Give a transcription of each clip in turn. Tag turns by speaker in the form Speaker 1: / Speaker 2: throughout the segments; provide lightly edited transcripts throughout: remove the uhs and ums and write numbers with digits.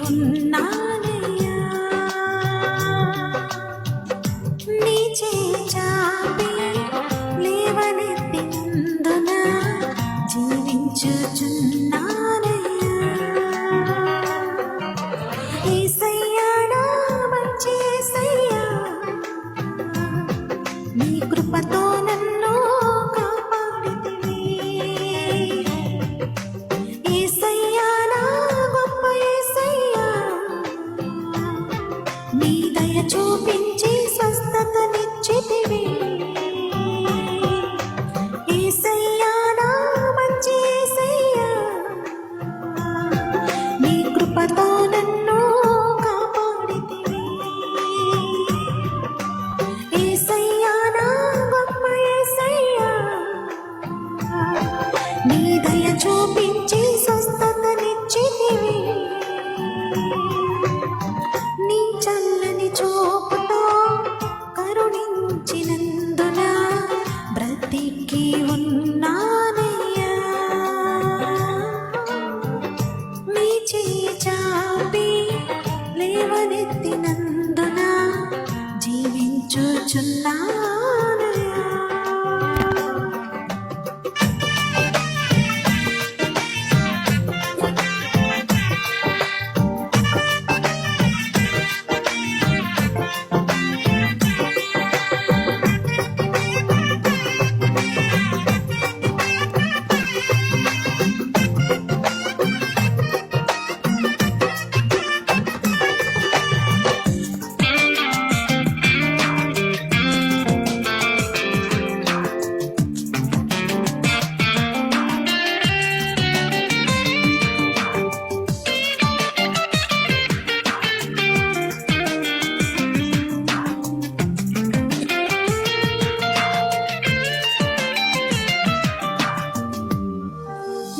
Speaker 1: ఉన్నానయ్యా. నీ చేయి చాపి లేవనెత్తినందున జీవించుచున్నానయ్యా. యేసయ్యా నా మంచి యేసయ్యా, నీ కృపతో నన్ను కాపాడితివి. యేసయ్యా నా గొప్ప యేసయ్యా, నీ దయ చూపించి స్వస్థతనిచ్చితివి. యేసయ్యా నా మంచి యేసయ్యా, నీ కృపతో నన్ను కాపాడితివి. యేసయ్యా నా గొప్ప యేసయ్యా, నీ దయ చూపించి స్వస్థతనిచ్చితివి. నీ చల్లని చూపుతో కరుణించినందున బ్రతికి ఉన్నానయ్యా. నీ చేయి చాపి లేవనెత్తినందున జీవించుచున్నానయ్యా.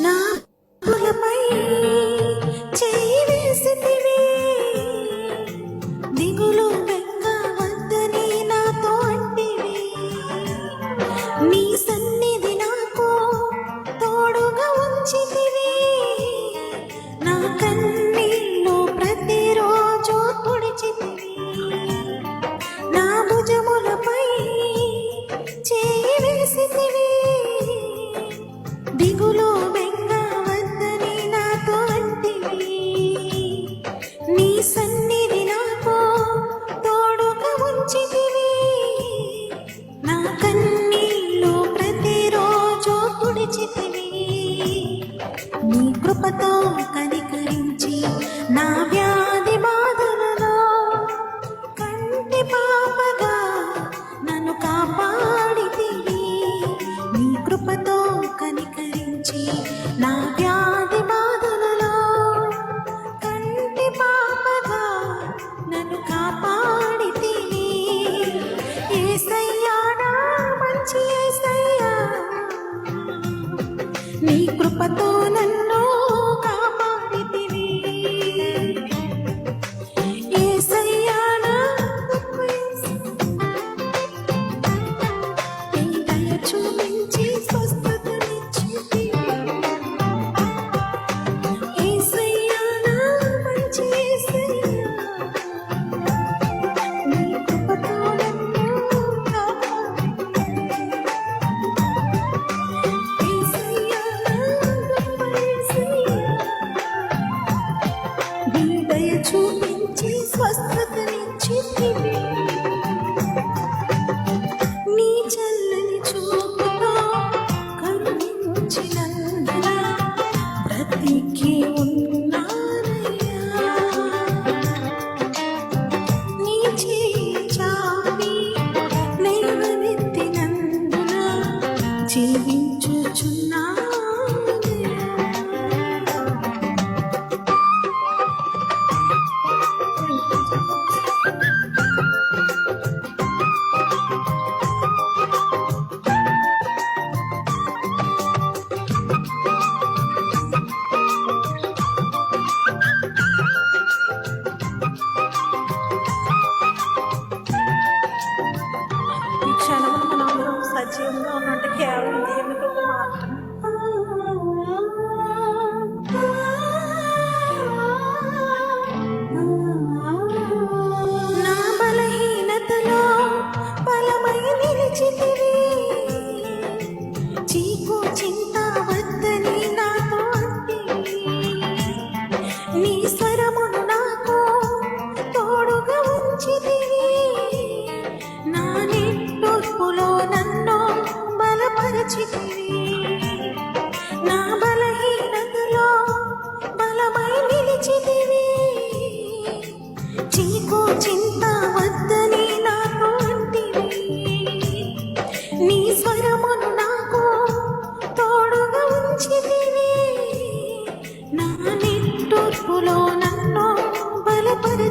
Speaker 1: నా కులపై చేయి వేసితివి, దిగులు బెంగ వద్దని నాతో అంటివి. నీ సన్నిధి నాకు తోడుగా ఉంచితివి. నా కన్నీళ్ళు ప్రతిరోజు తుడిచితివి. నా భుజములపై చేయి వేసితివి, దిగులు బెంగ వద్దని నాతో అంటివి. నీ సన్నిధి నాకు తోడుగా ఉంచితివి. నా కన్నీళ్ళు ప్రతిరోజు తుడిచితివి. నీ కృపతో కనికరించి నా వ్యాధి బాధలలో కంటి పాపగా నన్ను కాపాడితివి. నీ కృపతో కనికరించి నా వ్యాధి బాధలలో కంటి పాపగా నన్ను కాపాడితివి. యేసయ్యా నా మంచి యేసయ్యా, నీ కృపతో నన్ను కాపాడితివి. యేసయ్యా నా గొప్ప యేసయ్యా, నీ దయ చూపించి స్వస్థతనిచ్చితివి. యేసయ్యా నా మంచి యేసయ్యా, నీ కృపతో నన్ను కాపాడితివి. యేసయ్యా నా గొప్ప యేసయ్యా, నీ దయ చూపించి స్వస్థతనిచ్చితివి. నీ చల్లని చూపుతో కరుణించినందున బ్రతికి ఉన్నానయ్యా. నీ చేయి చాపి లేవనెత్తినందున జీవించుచున్నానయ్యా.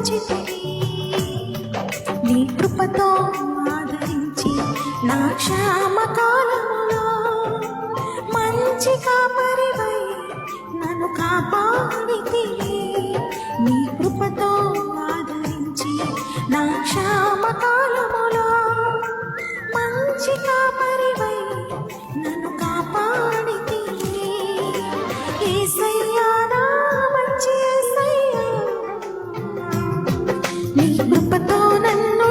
Speaker 1: మలచితివి. నీ కృపతో ఆదరించి నా క్షామకాలములో మంచి కాపరివై నన్ను కాపాడితివి. నీ కృపతో ఆదరించి నా క్షామకాలములో మంచి కాపరివై నన్ను కాపాడితివి. యేసయ్యా నా మంచి యేసయ్యా, నీ కృపతో నన్ను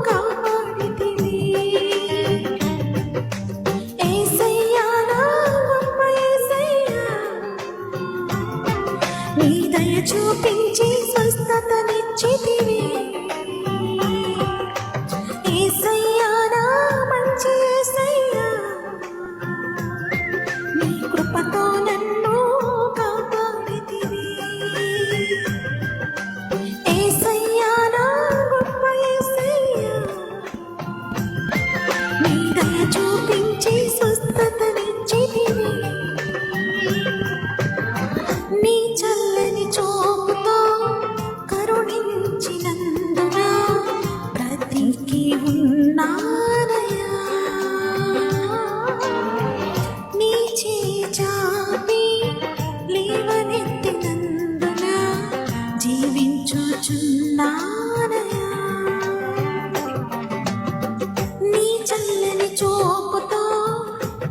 Speaker 1: కాపాడితివి. యేసయ్యా నా గొప్ప యేసయ్యా, నీ దయ చూపించి స్వస్థతనిచ్చితివి. యేసయ్యా నా మంచి యేసయ్యా, నీ కృపతో నన్ను కాపాడితివి. యేసయ్యా నా గొప్ప యేసయ్యా, నీ దయ చూపించి స్వస్థతనిచ్చితివి. నీ చల్లని చూపుతో కరుణించినందున బ్రతికి ఉన్నానయ్యా. నీ చేయి చాపి లేవనెత్తినందున జీవించుచున్నానయ్యా. నీ చల్లని చూపుతో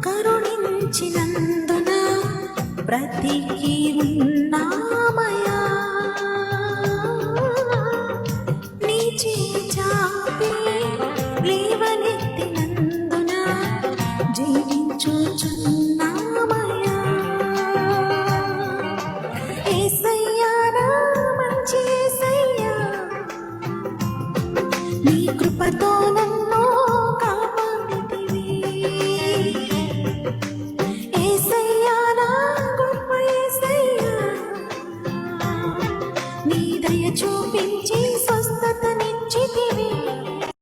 Speaker 1: కరుణించినందున బ్రతికి ఉన్నామయ్యా. నీ చేయి చాపి లేవనెత్తినందున జీవించుచున్నామయ్యా. యేసయ్యా నా మంచి యేసయ్యా, నీ కృపతో నన్ను కాపాడితివి. యేసయ్యా నా గొప్ప యేసయ్యా, నీ దయ చూపించి